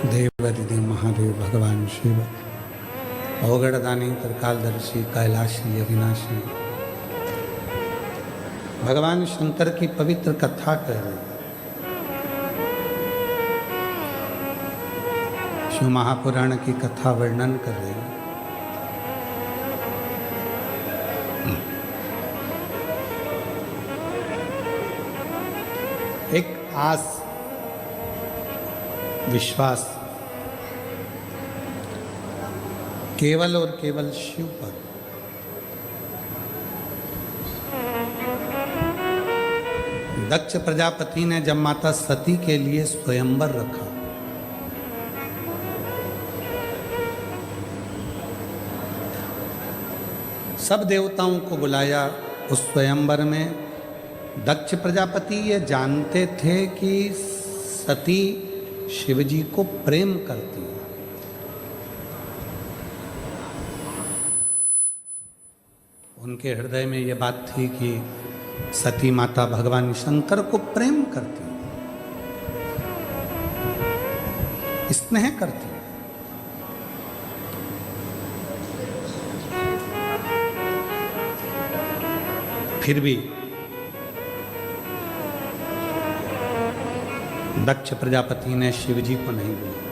देवादिदेव महादेव भगवान शिव अवगढ़दानी त्रिकालदर्शी कैलाशी अविनाशी भगवान शंकर की पवित्र कथा कह रहे हैं। शिव महापुराण की कथा वर्णन कर रहे हैं। एक आस विश्वास केवल और केवल शिव पर। दक्ष प्रजापति ने जब माता सती के लिए स्वयंवर रखा, सब देवताओं को बुलाया उस स्वयंवर में। दक्ष प्रजापति ये जानते थे कि सती शिवजी को प्रेम करती है। उनके हृदय में ये बात थी कि सती माता भगवान शंकर को प्रेम करती है, स्नेह करती है। फिर भी दक्ष प्रजापति ने शिवजी को नहीं बुलाया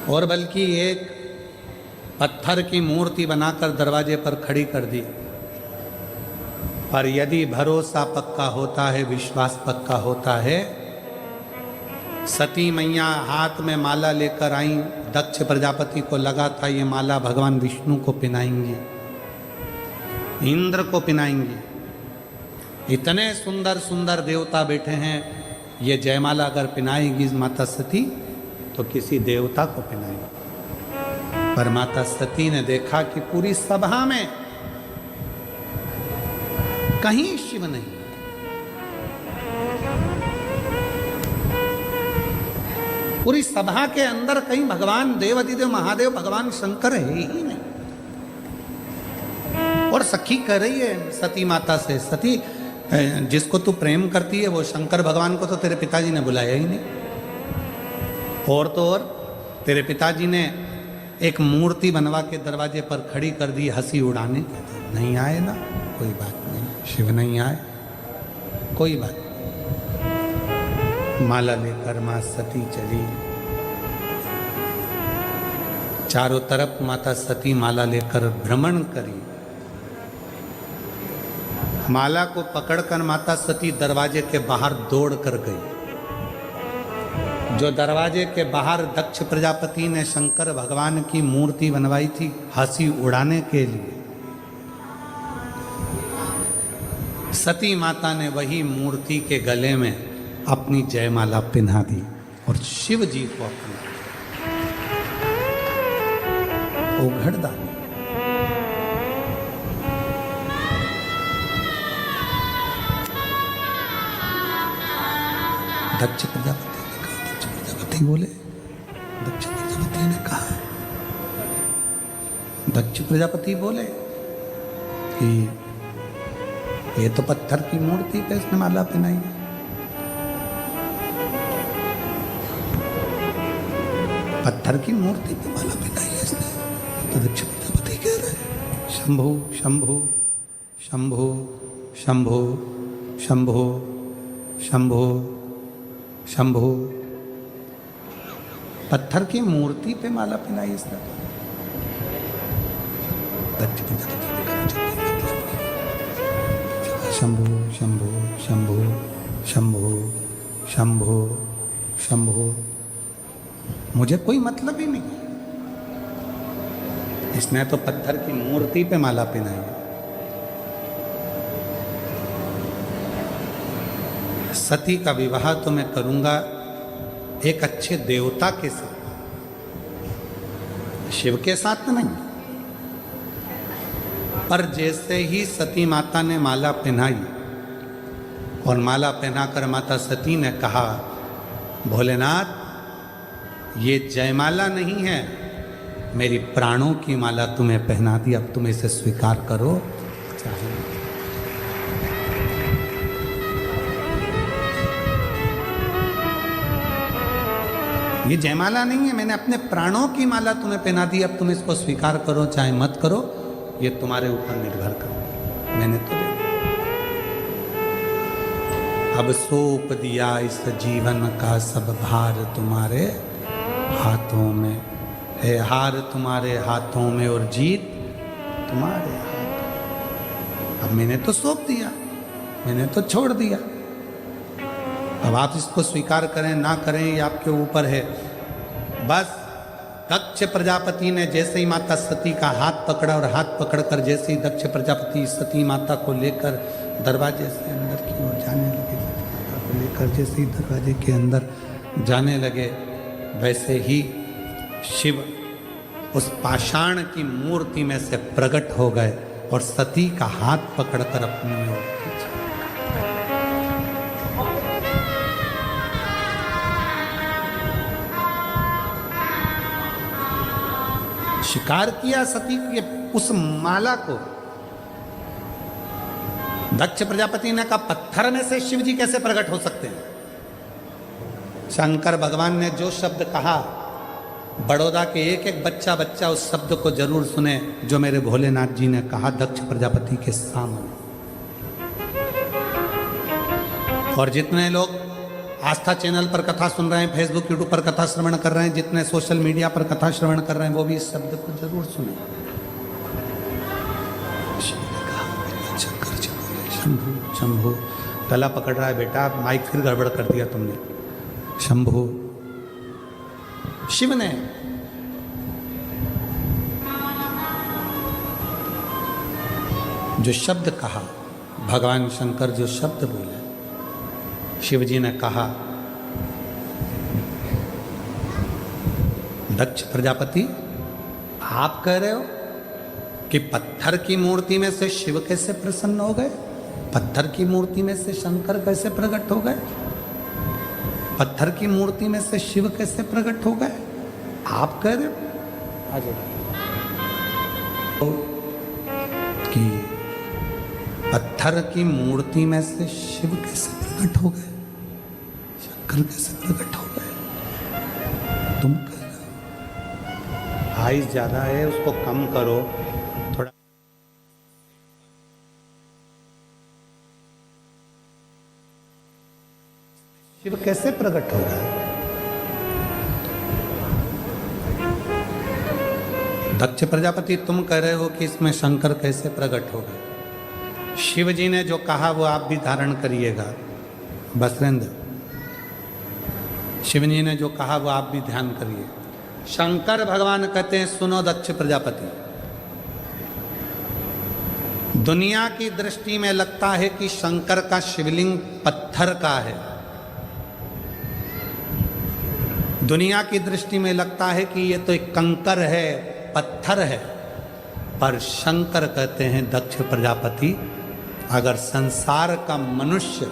और बल्कि एक पत्थर की मूर्ति बनाकर दरवाजे पर खड़ी कर दी। पर यदि भरोसा पक्का होता है, विश्वास पक्का होता है, सती मैया हाथ में माला लेकर आई। दक्ष प्रजापति को लगा था ये माला भगवान विष्णु को पहनाएंगी, इंद्र को पहनाएंगी। इतने सुंदर सुंदर देवता बैठे हैं, ये जयमाला अगर पहनाएगी माता सती तो किसी देवता को पहनाएगी। पर माता सती ने देखा कि पूरी सभा में कहीं शिव नहीं, पूरी सभा के अंदर कहीं भगवान देवादिदेव महादेव भगवान शंकर है ही नहीं। और सखी कह रही है सती माता से, सती जिसको तू प्रेम करती है वो शंकर भगवान को तो तेरे पिताजी ने बुलाया ही नहीं। और तो और तेरे पिताजी ने एक मूर्ति बनवा के दरवाजे पर खड़ी कर दी हंसी उड़ाने के लिए। नहीं आए ना, कोई बात नहीं, शिव नहीं आए, कोई बात नहीं। माला लेकर मां सती चली। चारों तरफ माता सती माला लेकर भ्रमण करी। माला को पकड़कर माता सती दरवाजे के बाहर दौड़ कर गई। जो दरवाजे के बाहर दक्ष प्रजापति ने शंकर भगवान की मूर्ति बनवाई थी हंसी उड़ाने के लिए, सती माता ने वही मूर्ति के गले में अपनी जयमाला पहना दी और शिव जी को अपना ओघड़दानी। दक्ष प्रजापति बोले, दक्ष प्रजापति ने कहा, दक्ष प्रजापति बोले कि ये तो पत्थर की मूर्ति पे इसने माला पहनाई है। पत्थर की मूर्ति पे माला पहनाई है इसने। तो दक्ष प्रजापति कह रहे हैं शंभो शंभो शंभो शंभो शंभो शंभो शंभो। पत्थर की मूर्ति पे माला पहनाई इसने। शंभो शंभो शंभो शंभो शंभो शंभो। मुझे कोई मतलब ही नहीं, इसने तो पत्थर की मूर्ति पे माला पहनाई है। सती का विवाह तो मैं करूंगा एक अच्छे देवता के साथ, शिव के साथ नहीं। पर जैसे ही सती माता ने माला पहनाई और माला पहनाकर माता सती ने कहा, भोलेनाथ ये जयमाला नहीं है, मेरी प्राणों की माला तुम्हें पहना दी, अब तुम इसे स्वीकार करो। चाहे ये जयमाला नहीं है, मैंने अपने प्राणों की माला तुम्हें पहना दी, अब तुम इसको स्वीकार करो चाहे मत करो, ये तुम्हारे ऊपर निर्भर करो, मैंने तो दे अब सौंप दिया इस जीवन का सब भार तुम्हारे हाथों में है, हार तुम्हारे हाथों में और जीत तुम्हारे हाथ। अब मैंने तो सौंप दिया, मैंने तो छोड़ दिया, अब आप इसको स्वीकार करें ना करें ये आपके ऊपर है। बस दक्ष प्रजापति ने जैसे ही माता सती का हाथ पकड़ा और हाथ पकड़कर जैसे ही दक्ष प्रजापति सती माता को लेकर दरवाजे से अंदर की ओर जाने लगे, माता को लेकर जैसे ही दरवाजे के अंदर जाने लगे, वैसे ही शिव उस पाषाण की मूर्ति में से प्रकट हो गए और सती का हाथ पकड़कर अपनी ओर खींचा। शिकार किया सती के उस माला को। दक्ष प्रजापति ने कहा पत्थर में से शिव जी कैसे प्रकट हो सकते हैं। शंकर भगवान ने जो शब्द कहा, बड़ौदा के एक एक बच्चा बच्चा उस शब्द को जरूर सुने जो मेरे भोलेनाथ जी ने कहा दक्ष प्रजापति के सामने। और जितने लोग आस्था चैनल पर कथा सुन रहे हैं, फेसबुक यूट्यूब पर कथा श्रवण कर रहे हैं, जितने सोशल मीडिया पर कथा श्रवण कर रहे हैं, वो भी इस शब्द को जरूर सुने। शंभु शंभु, गला पकड़ रहा है बेटा, माइक फिर गड़बड़ कर दिया तुमने। शंभु, शिव ने जो शब्द कहा, भगवान शंकर जो शब्द बोले, शिव जी ने कहा दक्ष प्रजापति आप कह रहे हो कि पत्थर की मूर्ति में से शिव कैसे प्रसन्न हो गए, पत्थर की मूर्ति में से शंकर कैसे प्रकट हो गए, पत्थर की मूर्ति में से शिव कैसे प्रकट हो गए, आप कह रहे हो। आ जाओ कि पत्थर की मूर्ति में से शिव कैसे प्रकट हो गए, शंकर कैसे प्रकट हो गए, तुम कह रहे हो। आइस ज्यादा है, उसको कम करो थोड़ा। शिव कैसे प्रकट हो गए। दक्ष प्रजापति तुम कह रहे हो कि इसमें शंकर कैसे प्रकट हो गए। शिव जी ने जो कहा वो आप भी धारण करिएगा बसरेंद्र, शिव जी ने जो कहा वो आप भी ध्यान करिए। शंकर भगवान कहते हैं सुनो दक्ष प्रजापति, दुनिया की दृष्टि में लगता है कि शंकर का शिवलिंग पत्थर का है, दुनिया की दृष्टि में लगता है कि ये तो एक कंकर है, पत्थर है, पर शंकर कहते हैं दक्ष प्रजापति अगर संसार का मनुष्य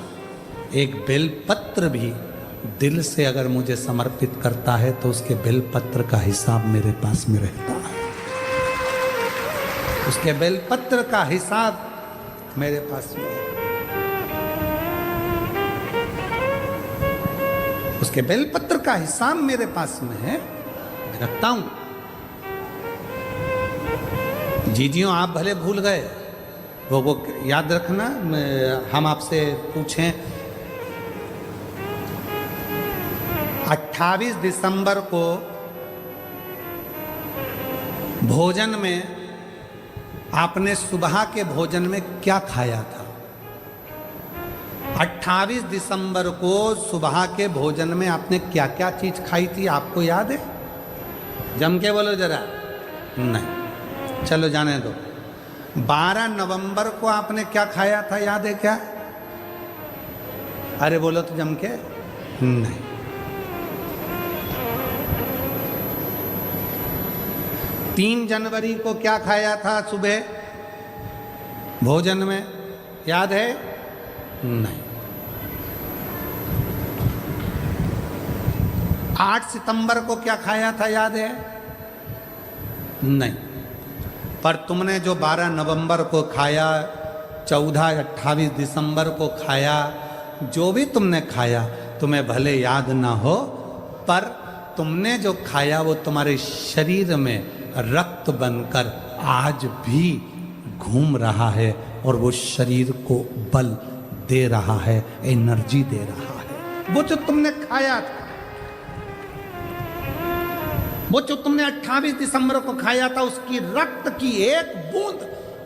एक बेलपत्र भी दिल से अगर मुझे समर्पित करता है तो उसके बेलपत्र का हिसाब मेरे पास में रहता है, उसके बेलपत्र का हिसाब मेरे पास में है, उसके बेलपत्र का हिसाब मेरे पास में है, मैं रखता हूं। जीजियों आप भले भूल गए, वो याद रखना। हम आपसे पूछें 28 दिसंबर को भोजन में आपने सुबह के भोजन में क्या खाया था। 28 दिसंबर को सुबह के भोजन में आपने क्या क्या चीज खाई थी, आपको याद है? जम के बोलो जरा। नहीं, चलो जाने दो। 12 नवंबर को आपने क्या खाया था, याद है क्या? अरे बोलो तो जम के। नहीं। 3 जनवरी को क्या खाया था सुबह भोजन में, याद है? नहीं। 8 सितंबर को क्या खाया था, याद है? नहीं। पर तुमने जो 12 नवंबर को खाया, 14, 28 दिसंबर को खाया, जो भी तुमने खाया तुम्हें भले याद ना हो, पर तुमने जो खाया वो तुम्हारे शरीर में रक्त बनकर आज भी घूम रहा है और वो शरीर को बल दे रहा है, एनर्जी दे रहा है। वो जो तुमने खाया था, वो जो तुमने 28 दिसंबर को खाया था, उसकी रक्त की एक बूंद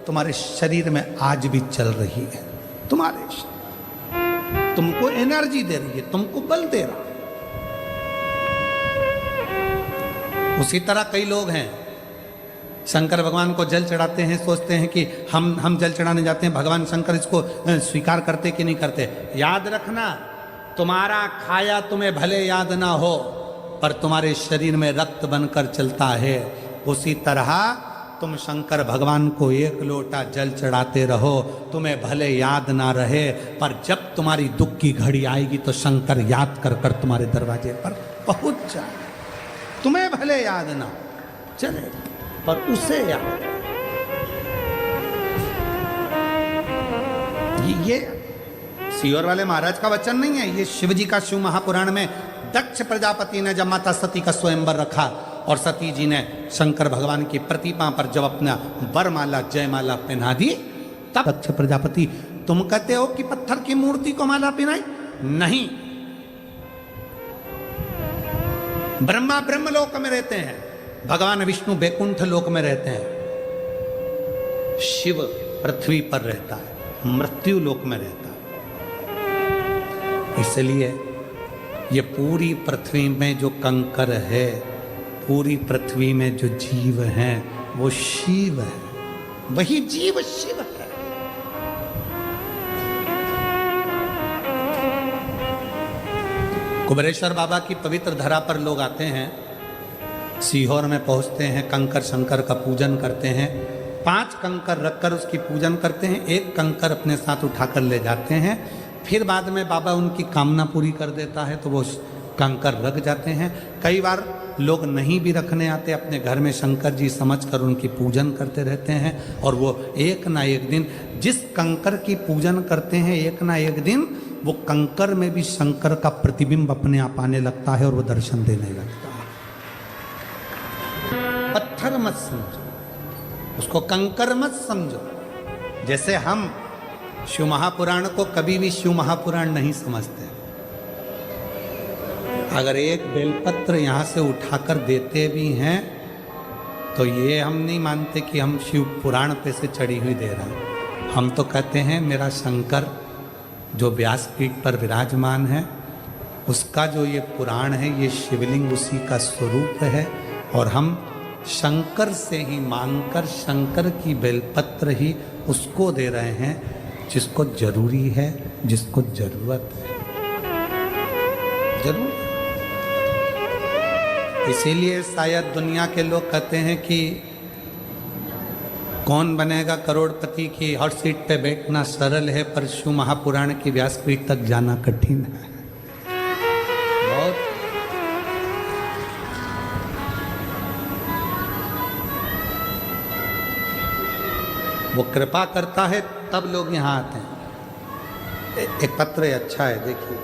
तुम्हारे शरीर में आज भी चल रही है। तुम्हारे शरीर तुमको एनर्जी दे रही है, तुमको बल दे रहा है। उसी तरह कई लोग हैं, शंकर भगवान को जल चढ़ाते हैं, सोचते हैं कि हम जल चढ़ाने जाते हैं, भगवान शंकर इसको स्वीकार करते कि नहीं करते। याद रखना, तुम्हारा खाया तुम्हें भले याद ना हो, पर तुम्हारे शरीर में रक्त बनकर चलता है। उसी तरह तुम शंकर भगवान को एक लोटा जल चढ़ाते रहो, तुम्हें भले याद ना रहे, पर जब तुम्हारी दुख की घड़ी आएगी तो शंकर याद कर कर तुम्हारे दरवाजे पर पहुंच जाए। तुम्हें भले याद ना चले, पर उसे याद। ये सीहोर वाले महाराज का वचन नहीं है, ये शिव जी का शिव महापुराण में दक्ष प्रजापति ने जब माता सती का स्वयंवर रखा और सती जी ने शंकर भगवान की प्रतिमा पर जब अपना वरमाला जयमाला पहना दी, तब दक्ष प्रजापति, तुम कहते हो कि पत्थर की मूर्ति को माला पहनाई? नहीं, ब्रह्मा ब्रह्मलोक में रहते हैं, भगवान विष्णु बैकुंठ लोक में रहते हैं, शिव पृथ्वी पर रहता है, मृत्यु लोक में रहता है। इसलिए ये पूरी पृथ्वी में जो कंकर है, पूरी पृथ्वी में जो जीव हैं, वो शिव है, वही जीव शिव है। कुबेरेश्वर बाबा की पवित्र धरा पर लोग आते हैं, सीहोर में पहुंचते हैं, कंकर शंकर का पूजन करते हैं, 5 कंकर रखकर उसकी पूजन करते हैं, 1 कंकर अपने साथ उठाकर ले जाते हैं। फिर बाद में बाबा उनकी कामना पूरी कर देता है तो वो कंकर रख जाते हैं। कई बार लोग नहीं भी रखने आते, अपने घर में शंकर जी समझकर उनकी पूजन करते रहते हैं, और वो एक ना एक दिन जिस कंकर की पूजन करते हैं, एक ना एक दिन वो कंकर में भी शंकर का प्रतिबिंब अपने आप आने लगता है और वो दर्शन देने लगता है। पत्थर मत समझो उसको, कंकर मत समझो। जैसे हम शिव महापुराण को कभी भी शिव महापुराण नहीं समझते। अगर एक बेलपत्र यहाँ से उठाकर देते भी हैं तो ये हम नहीं मानते कि हम शिव पुराण पे से चढ़ी हुई दे रहे हैं। हम तो कहते हैं मेरा शंकर जो व्यासपीठ पर विराजमान है, उसका जो ये पुराण है, ये शिवलिंग उसी का स्वरूप है, और हम शंकर से ही मांगकर शंकर की बेलपत्र ही उसको दे रहे हैं जिसको जरूरी है, जिसको जरूरत है। जरूर इसीलिए शायद दुनिया के लोग कहते हैं कि कौन बनेगा करोड़पति की हॉट सीट पे बैठना सरल है, पर शिव महापुराण की व्यासपीठ तक जाना कठिन है। बहुत वो कृपा करता है तब लोग यहाँ आते हैं। एक पत्र अच्छा है, देखिए।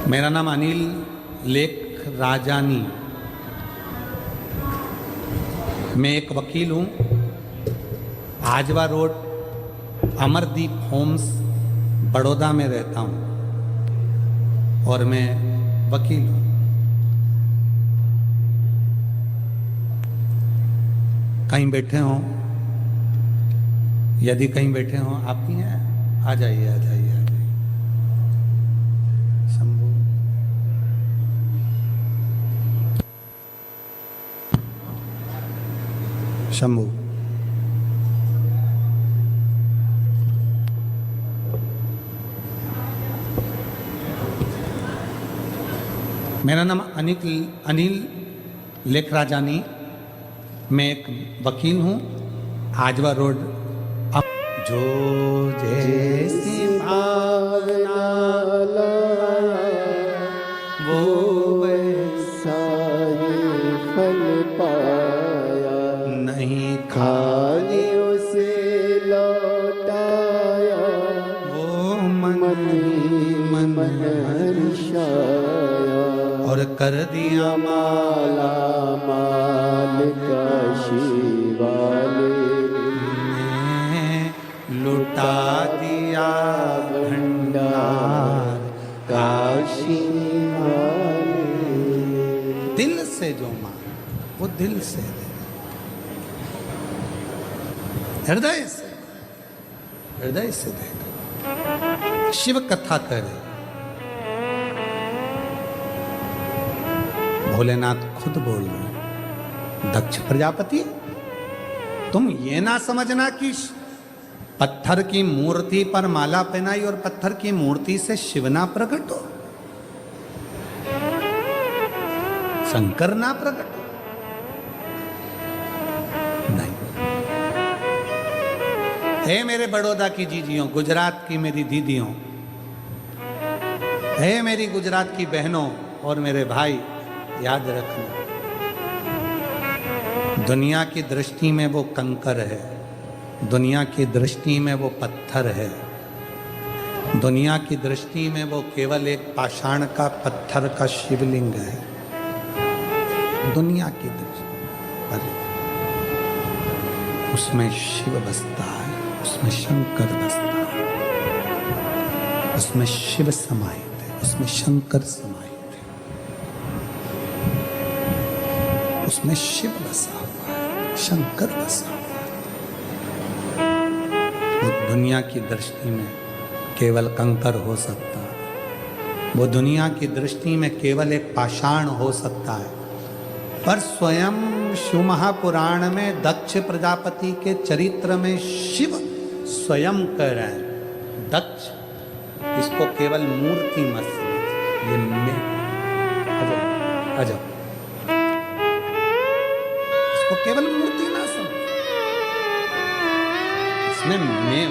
मेरा नाम अनिल लेख राजानी, मैं एक वकील हूँ। आजवा रोड अमरदीप होम्स बड़ौदा में रहता हूँ और मैं वकील हूँ। कहीं बैठे हों, यदि कहीं बैठे हों, आप ही हैं, आ जाइए आ जाइए आ जाइए। शंभू, शंभू, मेरा नाम अनिल लेखराजानी, मैं एक वकील हूँ। आजवा रोड जो जैसी भावना वो वैसा ही फल पाया, नहीं खाली उसे लौटाया, वो मन मन हर्षाया और कर दिया माला माल काशी वाले ने लुटा दिया भंडार काशी वाले। दिल से जो मांग वो दिल से दे, हृदय से दे। शिव कथा करे, भोलेनाथ खुद बोल रहे हैं, दक्ष प्रजापति तुम ये ना समझना कि पत्थर की मूर्ति पर माला पहनाई और पत्थर की मूर्ति से शिव ना प्रकट हो, शंकर ना प्रकट हो। नहीं। हे मेरे बड़ौदा की जीजियों, गुजरात की मेरी दीदियों, हे मेरी गुजरात की बहनों और मेरे भाई, याद रखना दुनिया की दृष्टि में वो कंकर है, दुनिया की दृष्टि में वो पत्थर है, दुनिया की दृष्टि में वो केवल एक पाषाण का पत्थर का शिवलिंग है। दुनिया की दृष्टि पर उसमें शिव बसता है, उसमें शंकर बसता है, उसमें शिव समाहित है, उसमें शंकर समाहित है, उसमें शिव बसा हुआ है, शंकर बसा हुआ है। वो दुनिया की दृष्टि में केवल कंकर हो सकता है, वो दुनिया की दृष्टि में केवल एक पाषाण हो सकता है, पर स्वयं शिव महापुराण में दक्ष प्रजापति के चरित्र में शिव स्वयं कह रहे हैं, दक्ष इसको केवल मूर्ति मत समझ, ये मैं अजब इसको केवल मूर्ति ना समझ, इसमें मैं